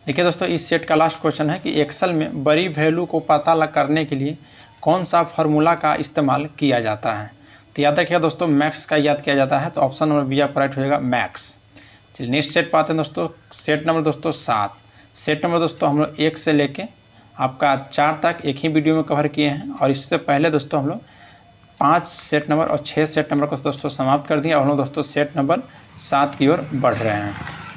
देखिए दोस्तों, इस सेट का लास्ट क्वेश्चन है कि एक्सेल में बड़ी वैल्यू को पता करने के लिए कौन सा फार्मूला का इस्तेमाल किया जाता है। तो याद रखिएगा दोस्तों, मैक्स का याद किया जाता है, तो ऑप्शन नंबर बी आपका राइट हो जाएगा, मैक्स। चलिए नेक्स्ट सेट पाते हैं दोस्तों, सेट नंबर दोस्तों 7। सेट नंबर दोस्तों हम लोग 1 से लेके आपका 4 तक एक ही वीडियो में कवर किए हैं, और इससे पहले दोस्तों हम लोग 5 सेट नंबर और 6 सेट नंबर को दोस्तों समाप्त कर दिया, और हम लोग दोस्तों सेट नंबर 7 की ओर बढ़ रहे हैं।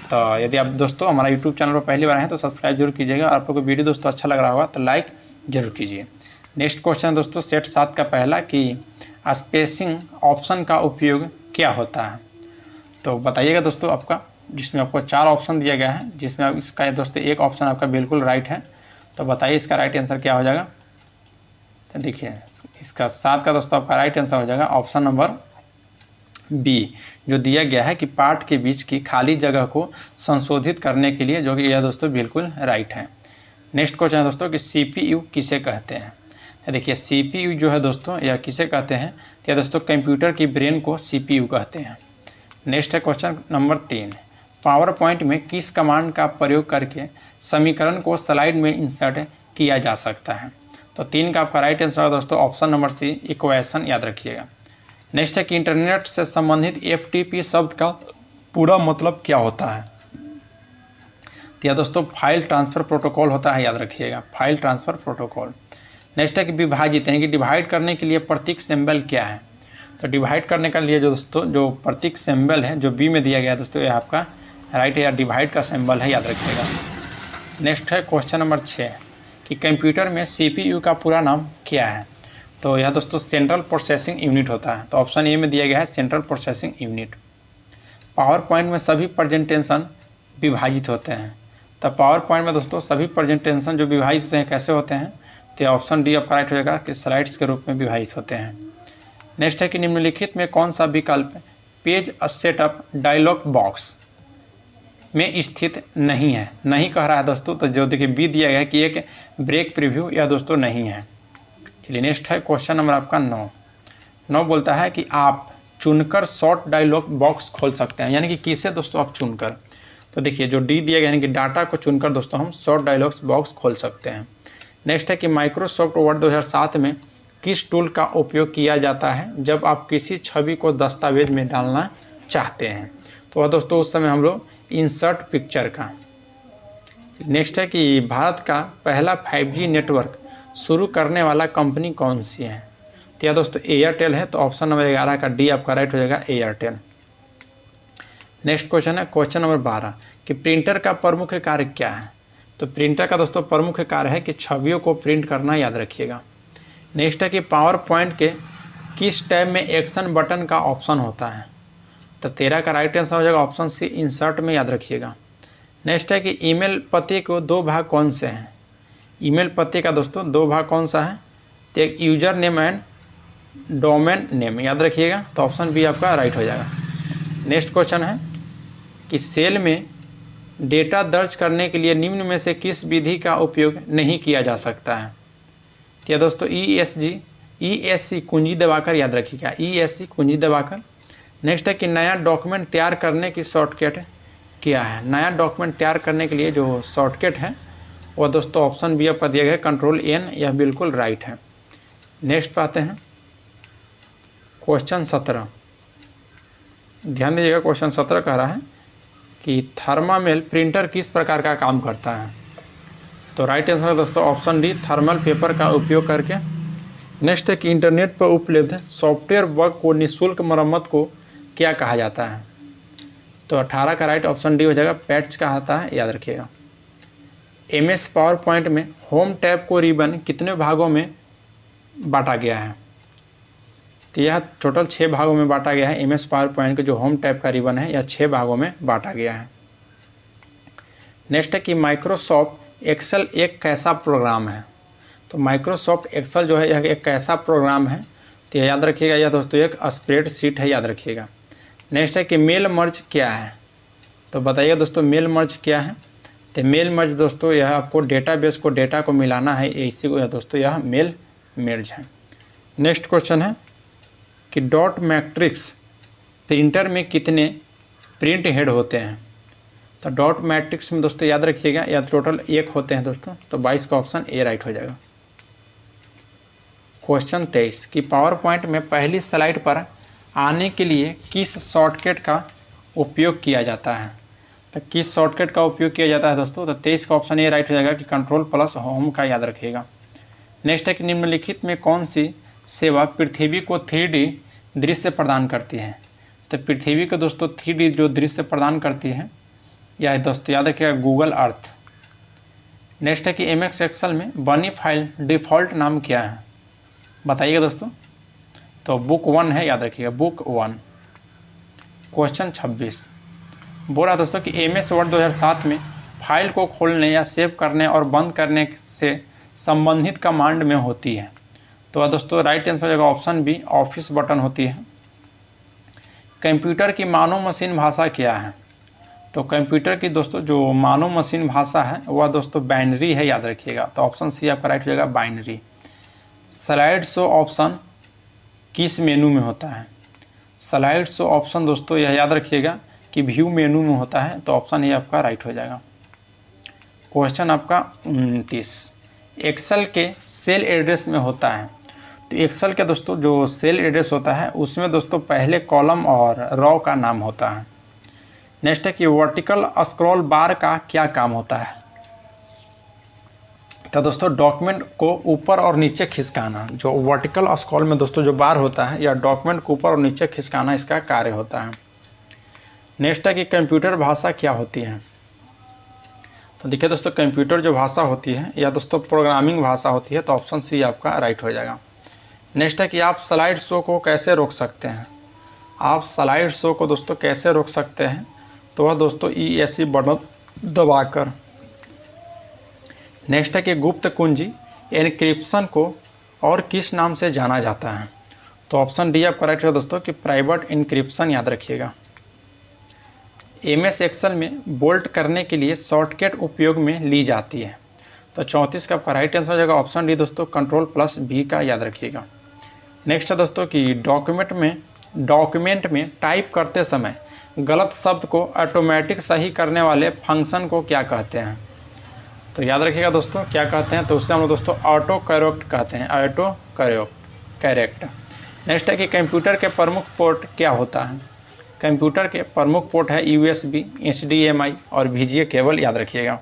तो यदि आप दोस्तों हमारा यूट्यूब चैनल पर पहली बार हैं तो सब्सक्राइब जरूर कीजिएगा, और आप लोग को वीडियो दोस्तों अच्छा लग रहा होगा तो लाइक जरूर कीजिए। नेक्स्ट क्वेश्चन दोस्तों सेट 7 का पहला कि स्पेसिंग ऑप्शन का उपयोग क्या होता है। तो बताइएगा दोस्तों आपका, जिसमें आपको 4 ऑप्शन दिया गया है, जिसमें इसका दोस्तों एक ऑप्शन आपका बिल्कुल राइट है। तो बताइए इसका राइट आंसर क्या हो जाएगा। तो देखिए इसका 7 का दोस्तों आपका राइट आंसर हो जाएगा ऑप्शन नंबर बी, जो दिया गया है कि पार्ट के बीच की खाली जगह को संशोधित करने के लिए, जो कि यह दोस्तों बिल्कुल राइट है। नेक्स्ट क्वेश्चन है दोस्तों कि CPU किसे कहते हैं। देखिए CPU जो है दोस्तों यह किसे कहते हैं, तो यह दोस्तों कंप्यूटर की ब्रेन को CPU कहते हैं। नेक्स्ट है क्वेश्चन नंबर 3, पावर पॉइंट में किस कमांड का प्रयोग करके समीकरण को स्लाइड में इंसर्ट किया जा सकता है। तो 3 का आपका राइट आंसर है दोस्तों ऑप्शन नंबर सी, इक्वेशन, याद रखिएगा। नेक्स्ट है कि इंटरनेट से संबंधित FTP शब्द का पूरा मतलब क्या होता है। तो यह दोस्तों फाइल ट्रांसफ़र प्रोटोकॉल होता है, याद रखिएगा, फाइल ट्रांसफ़र प्रोटोकॉल। नेक्स्ट है कि विभाजित यानी कि डिवाइड करने के लिए प्रतीक सिंबल क्या है। तो डिवाइड करने के लिए जो दोस्तों जो प्रतीक सिंबल है जो बी में दिया गया है दोस्तों, यह आपका राइट है, या डिवाइड का सिंबल है, याद रखिएगा। नेक्स्ट है क्वेश्चन नंबर 6 कि कंप्यूटर में CPU का पूरा नाम क्या है। तो यह दोस्तों सेंट्रल प्रोसेसिंग यूनिट होता है, तो ऑप्शन ए में दिया गया है central processing unit. Power point में सभी प्रेजेंटेशन विभाजित होते हैं। तो पावर पॉइंट में दोस्तों सभी प्रेजेंटेशन जो विभाजित होते हैं कैसे होते हैं, तो ऑप्शन डी आपका राइट हो जाएगा कि स्लाइड्स के रूप में विभाजित होते हैं। नेक्स्ट है कि निम्नलिखित में कौन सा विकल्प पेज सेटअप डायलॉग बॉक्स में स्थित नहीं है, नहीं कह रहा है दोस्तों। तो जो देखिए बी दिया गया है कि एक ब्रेक प्रीव्यू, यह दोस्तों नहीं है। चलिए नेक्स्ट है क्वेश्चन नंबर आपका 9 बोलता है कि आप चुनकर शॉर्ट डायलॉग बॉक्स खोल सकते हैं, यानी कि किसे दोस्तों आप चुनकर। तो देखिए जो डी दिया गया है कि डाटा को चुनकर दोस्तों हम शॉर्ट डायलॉग्स बॉक्स खोल सकते हैं। नेक्स्ट है कि माइक्रोसॉफ्ट वर्ड 2007 में किस टूल का उपयोग किया जाता है जब आप किसी छवि को दस्तावेज में डालना चाहते हैं। तो वह दोस्तों उस समय हम लोग इंसर्ट पिक्चर का। नेक्स्ट है कि भारत का पहला 5G नेटवर्क शुरू करने वाला कंपनी कौन सी है। तो यह दोस्तों एयरटेल है, तो ऑप्शन नंबर 11 का डी आपका राइट हो जाएगा, एयरटेल। नेक्स्ट क्वेश्चन है क्वेश्चन नंबर 12 कि प्रिंटर का प्रमुख कार्य क्या है। तो प्रिंटर का दोस्तों प्रमुख कार्य है कि छवियों को प्रिंट करना, याद रखिएगा। नेक्स्ट है कि पावर पॉइंट के किस टैब में एक्शन बटन का ऑप्शन होता है। तो 13 का राइट आंसर हो जाएगा ऑप्शन सी, इंसर्ट में, याद रखिएगा। नेक्स्ट है कि ईमेल पते को 2 भाग कौन से हैं। ईमेल पते का दोस्तों 2 भाग कौन सा है, तो एक user name and domain name, याद रखिएगा। तो ऑप्शन बी आपका राइट हो जाएगा। नेक्स्ट क्वेश्चन है कि सेल में डेटा दर्ज करने के लिए निम्न में से किस विधि का उपयोग नहीं किया जा सकता है। तो यह दोस्तों ESC कुंजी दबाकर, याद रखिएगा, ESC कुंजी दबाकर। नेक्स्ट है कि नया डॉक्यूमेंट तैयार करने की शॉर्टकट क्या है। नया डॉक्यूमेंट तैयार करने के लिए जो शॉर्टकट है वह दोस्तों ऑप्शन बी आपका दिया गया है, Ctrl+N, यह बिल्कुल राइट है। नेक्स्ट पाते हैं क्वेश्चन 17। ध्यान दीजिएगा, क्वेश्चन 17 कह रहा है कि थर्मामेल प्रिंटर किस प्रकार का काम करता है। तो राइट आंसर है दोस्तों ऑप्शन डी, थर्मल पेपर का उपयोग करके। नेक्स्ट है कि इंटरनेट पर उपलब्ध सॉफ्टवेयर बग को निःशुल्क मरम्मत को क्या कहा जाता है। तो 18 का राइट ऑप्शन डी हो जाएगा, पैच कहता है, याद रखिएगा। MS पावर पॉइंट में होम टैब को रिबन कितने भागों में बांटा गया है। तो यह टोटल 6 भागों में बांटा गया है। MS पावर पॉइंट के जो होम टैब का रिबन है यह 6 भागों में बांटा गया है। नेक्स्ट है कि माइक्रोसॉफ्ट एक्सेल एक कैसा प्रोग्राम है। तो माइक्रोसॉफ्ट एक्सेल जो है यह एक कैसा प्रोग्राम है, तो याद रखिएगा यह दोस्तों एक स्प्रेडशीट है, याद रखिएगा। नेक्स्ट है कि मेल मर्ज क्या है। तो बताइए दोस्तों मेल मर्ज क्या है। तो मेल मर्ज दोस्तों यह आपको डेटाबेस को डेटा को मिलाना है, इसी को दोस्तों यह मेल मर्ज है। नेक्स्ट क्वेश्चन है कि डॉट मैट्रिक्स प्रिंटर में कितने प्रिंट हेड होते हैं। तो डॉट मैट्रिक्स में दोस्तों याद रखिएगा या टोटल 1 होते हैं दोस्तों, तो 22 का ऑप्शन ए राइट हो जाएगा। क्वेश्चन 23 कि पावर पॉइंट में पहली स्लाइड पर आने के लिए किस शॉर्टकट का उपयोग किया जाता है। तो किस शॉर्टकट का उपयोग किया जाता है दोस्तों, तो 23 का ऑप्शन ए राइट हो जाएगा कि कंट्रोल प्लस होम का याद रखिएगा। नेक्स्ट है कि निम्नलिखित में कौन सी सेवा पृथ्वी को 3D दृश्य प्रदान करती है। तो पृथ्वी को दोस्तों 3D जो दृश्य प्रदान करती है यह दोस्तों याद रखिएगा गूगल अर्थ। नेक्स्ट है कि MS एक्सेल में बनी फाइल डिफ़ॉल्ट नाम क्या है, बताइएगा दोस्तों। तो बुक 1 है, याद रखिएगा बुक 1। क्वेश्चन 26 बोल रहा दोस्तों कि MS वर्ड 2007 में फाइल को खोलने या सेव करने और बंद करने से संबंधित कमांड में होती है। तो दोस्तों राइट आंसर हो जाएगा ऑप्शन बी, ऑफिस बटन होती है। कंप्यूटर की मानव मशीन भाषा क्या है। तो कंप्यूटर की दोस्तों जो मानव मशीन भाषा है वह दोस्तों बाइनरी है, याद रखिएगा। तो ऑप्शन सी आपका राइट हो जाएगा बाइनरी। स्लाइड शो ऑप्शन किस मेनू में होता है। स्लाइड शो ऑप्शन दोस्तों यह याद रखिएगा कि व्यू मेनू में होता है। तो ऑप्शन ए आपका राइट हो जाएगा। क्वेश्चन आपका 29 एक्सेल के सेल एड्रेस में होता है। तो एक्सेल के दोस्तों जो सेल एड्रेस होता है उसमें दोस्तों पहले कॉलम और रो का नाम होता है। नेक्स्ट है कि वर्टिकल स्क्रॉल बार का क्या काम होता है। तो दोस्तों डॉक्यूमेंट को ऊपर और नीचे खिसकाना, जो वर्टिकल स्क्रॉल में दोस्तों जो बार होता है या डॉक्यूमेंट को ऊपर और नीचे खिसकाना इसका कार्य होता है। नेक्स्ट है कि कंप्यूटर भाषा क्या होती है। तो देखिए दोस्तों कंप्यूटर जो भाषा होती है या दोस्तों प्रोग्रामिंग भाषा होती है। तो ऑप्शन सी आपका राइट हो जाएगा। नेक्स्ट है कि आप स्लाइड शो को कैसे रोक सकते हैं। आप स्लाइड शो को दोस्तों कैसे रोक सकते हैं, तो वह दोस्तों ESC बटन दबाकर। नेक्स्ट है कि गुप्त कुंजी एनक्रिप्शन को और किस नाम से जाना जाता है। तो ऑप्शन डी आपका राइट है दोस्तों कि प्राइवेट इनक्रिप्शन, याद रखिएगा। MS एक्सेल में बोल्ट करने के लिए शॉर्टकट उपयोग में ली जाती है। तो 34 का आपका राइट आंसर हो जाएगा ऑप्शन डी दोस्तों कंट्रोल प्लस V का, याद रखिएगा। नेक्स्ट है दोस्तों कि डॉक्यूमेंट में टाइप करते समय गलत शब्द को ऑटोमेटिक सही करने वाले फंक्शन को क्या कहते हैं। तो याद रखिएगा दोस्तों क्या कहते हैं, तो उससे हम लोग दोस्तों ऑटो करेक्ट कहते हैं, ऑटो करेक्ट। नेक्स्ट है कि कंप्यूटर के प्रमुख पोर्ट क्या होता है। कंप्यूटर के प्रमुख पोर्ट है USB, HDMI और VGA केबल, याद रखिएगा।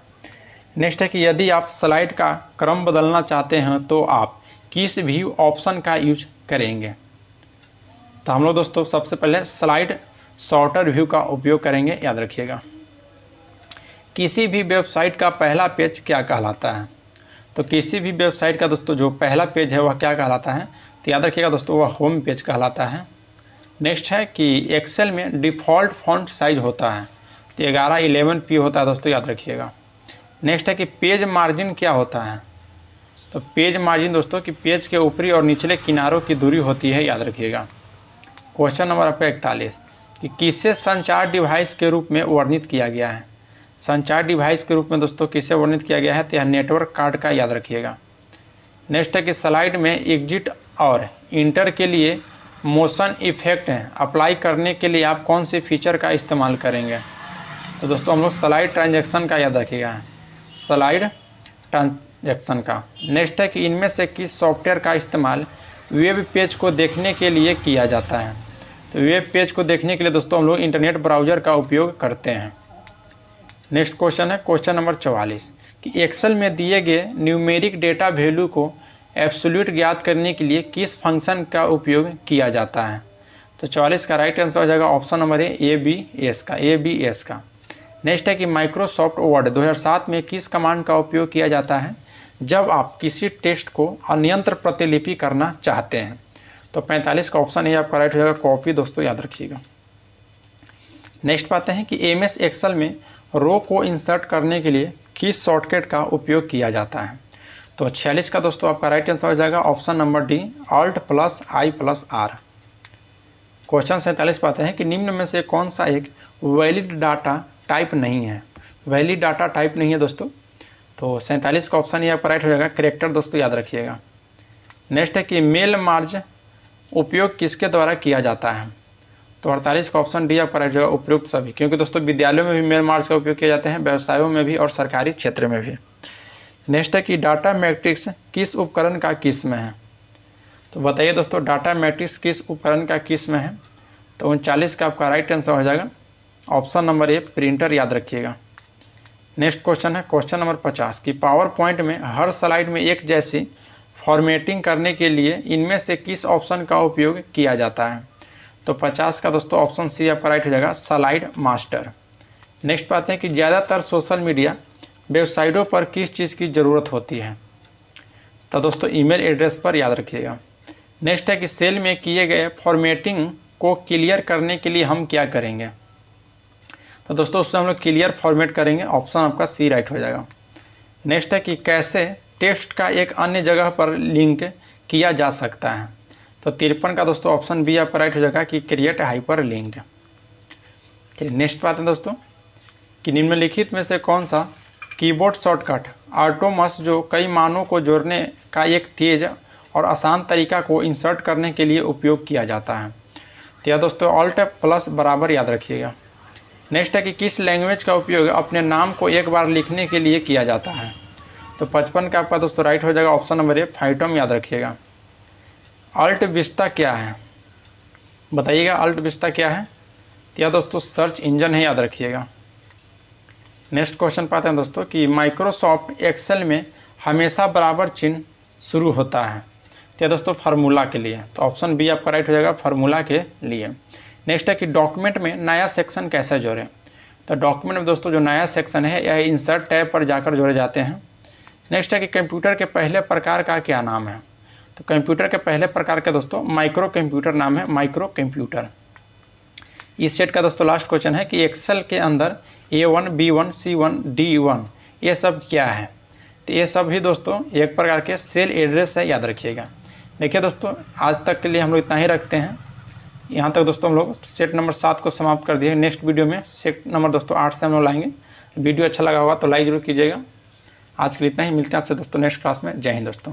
नेक्स्ट है कि यदि आप स्लाइड का क्रम बदलना चाहते हैं तो आप किस व्यू ऑप्शन का यूज करेंगे। तो हम लोग दोस्तों सबसे पहले स्लाइड शॉर्टर व्यू का उपयोग करेंगे, याद रखिएगा। किसी भी वेबसाइट का पहला पेज क्या कहलाता है। तो किसी भी वेबसाइट का दोस्तों जो पहला पेज है वह क्या कहलाता है, तो याद रखिएगा दोस्तों वह होम पेज कहलाता है। नेक्स्ट है कि एक्सेल में डिफ़ॉल्ट फॉन्ट साइज होता है, तो 1111p होता है दोस्तों, याद रखिएगा। नेक्स्ट है कि पेज मार्जिन क्या होता है। तो पेज मार्जिन दोस्तों कि पेज के ऊपरी और निचले किनारों की दूरी होती है, याद रखिएगा। क्वेश्चन नंबर आपका 41 कि किसे संचार डिवाइस के रूप में वर्णित किया गया है। संचार डिवाइस के रूप में दोस्तों किसे वर्णित किया गया है, तो यह नेटवर्क कार्ड का, याद रखिएगा। नेक्स्ट है कि स्लाइड में एग्जिट और इंटर के लिए मोशन इफेक्ट अप्लाई करने के लिए आप कौन से फीचर का इस्तेमाल करेंगे। तो दोस्तों हम लोग स्लाइड ट्रांजैक्शन का, याद रखिएगा, स्लाइड ट्रांजैक्शन का। नेक्स्ट है कि इनमें से किस सॉफ्टवेयर का इस्तेमाल वेब पेज को देखने के लिए किया जाता है। तो वेब पेज को देखने के लिए दोस्तों हम लोग इंटरनेट ब्राउज़र का उपयोग करते हैं। नेक्स्ट क्वेश्चन है क्वेश्चन नंबर 44 कि एक्सेल में दिए गए न्यूमेरिक डेटा वैल्यू को एब्सोल्यूट ज्ञात करने के लिए किस फंक्शन का उपयोग किया जाता है। तो 44 का राइट आंसर हो जाएगा ऑप्शन नंबर ए ABS का। नेक्स्ट है कि माइक्रोसॉफ्ट वर्ड 2007 में किस कमांड का उपयोग किया जाता है जब आप किसी टेक्स्ट को अनियंत्र प्रतिलिपि करना चाहते हैं। तो 45 का ऑप्शन ए आपका राइट हो जाएगा कॉपी, दोस्तों याद रखिएगा। नेक्स्ट पाते हैं कि MS एक्सेल में रो को इंसर्ट करने के लिए किस शॉर्टकट का उपयोग किया जाता है। तो 46 का दोस्तों आपका राइट आंसर हो जाएगा option number D Alt+I+R। Question 47 पाते हैं कि निम्न में से कौन सा एक वैलिड डाटा टाइप नहीं है। वैलिड डाटा टाइप नहीं है दोस्तों, तो 47 का ऑप्शन ये आपका राइट हो जाएगा कैरेक्टर, दोस्तों याद रखिएगा। नेक्स्ट है कि मेल मार्ज उपयोग किसके द्वारा किया जाता है? तो 48 का ऑप्शन डी आपका राइट होगा, उपयुक्त सभी, क्योंकि दोस्तों विद्यालयों में भी मेल मार्क्स का उपयोग किया जाते हैं, व्यवसायों में भी और सरकारी क्षेत्र में भी। नेक्स्ट है कि डाटा मैट्रिक्स किस उपकरण का किस्म है? तो बताइए दोस्तों, डाटा मैट्रिक्स किस उपकरण का किस्म है? तो 39 का आपका राइट आंसर हो जाएगा ऑप्शन नंबर ए, प्रिंटर, याद रखिएगा। नेक्स्ट क्वेश्चन है क्वेश्चन नंबर 50 कि पावर पॉइंट में हर स्लाइड में एक जैसी फॉर्मेटिंग करने के लिए इनमें से किस ऑप्शन का उपयोग किया जाता है? तो 50 का दोस्तों ऑप्शन सी आपका राइट हो जाएगा, स्लाइड मास्टर। नेक्स्ट बात है कि ज़्यादातर सोशल मीडिया वेबसाइटों पर किस चीज़ की ज़रूरत होती है? तो दोस्तों ईमेल एड्रेस पर, याद रखिएगा। नेक्स्ट है कि सेल में किए गए फॉर्मेटिंग को क्लियर करने के लिए हम क्या करेंगे? तो दोस्तों उसमें हम लोग क्लियर फॉर्मेट करेंगे, ऑप्शन आपका सी राइट हो जाएगा। नेक्स्ट है कि कैसे टेक्स्ट का एक अन्य जगह पर लिंक किया जा सकता है? तो 53 का दोस्तों ऑप्शन बी आपका राइट हो जाएगा कि क्रिएट हाइपर लिंक। नेक्स्ट बात है दोस्तों कि निम्नलिखित में से कौन सा कीबोर्ड शॉर्टकट ऑटोमस जो कई मानों को जोड़ने का एक तेज और आसान तरीका को इंसर्ट करने के लिए उपयोग किया जाता है? तो यह दोस्तों ऑल्ट प्लस बराबर, याद रखिएगा। नेक्स्ट है कि किस लैंग्वेज का उपयोग अपने नाम को एक बार लिखने के लिए किया जाता है? तो 55 का आपका दोस्तों राइट हो जाएगा ऑप्शन नंबर ए, फाइटम, याद रखिएगा। अल्ट विस्टा क्या है? बताइएगा अल्ट विस्टा क्या है? तो यह दोस्तों सर्च इंजन है, याद रखिएगा। नेक्स्ट क्वेश्चन पाते हैं दोस्तों कि माइक्रोसॉफ्ट एक्सेल में हमेशा बराबर चिन्ह शुरू होता है? तो यह दोस्तों फार्मूला के लिए, तो ऑप्शन बी आपका राइट हो जाएगा, फार्मूला के लिए। नेक्स्ट है कि डॉक्यूमेंट में नया सेक्शन कैसे जोड़ें? तो डॉक्यूमेंट में दोस्तों जो नया सेक्शन है यह इंसर्ट टैब पर जाकर जोड़े जाते हैं। नेक्स्ट है कि कंप्यूटर के पहले प्रकार का क्या नाम है? तो कंप्यूटर के पहले प्रकार का दोस्तों माइक्रो कंप्यूटर नाम है, माइक्रो कंप्यूटर। इस सेट का दोस्तों लास्ट क्वेश्चन है कि एक्सेल के अंदर A1, B1, C1, D1 ये सब क्या है? तो ये सब भी दोस्तों एक प्रकार के सेल एड्रेस है, याद रखिएगा। देखिए दोस्तों आज तक के लिए हम लोग इतना ही रखते हैं। यहाँ तक दोस्तों हम लोग सेट नंबर 7 को समाप्त कर दिए। नेक्स्ट वीडियो में सेट नंबर दोस्तों 8 से हम लोग लाएंगे। वीडियो अच्छा लगा होगा तो लाइक जरूर कीजिएगा। आज के लिए इतना ही, मिलते हैं आपसे दोस्तों नेक्स्ट क्लास में। जय हिंद दोस्तों।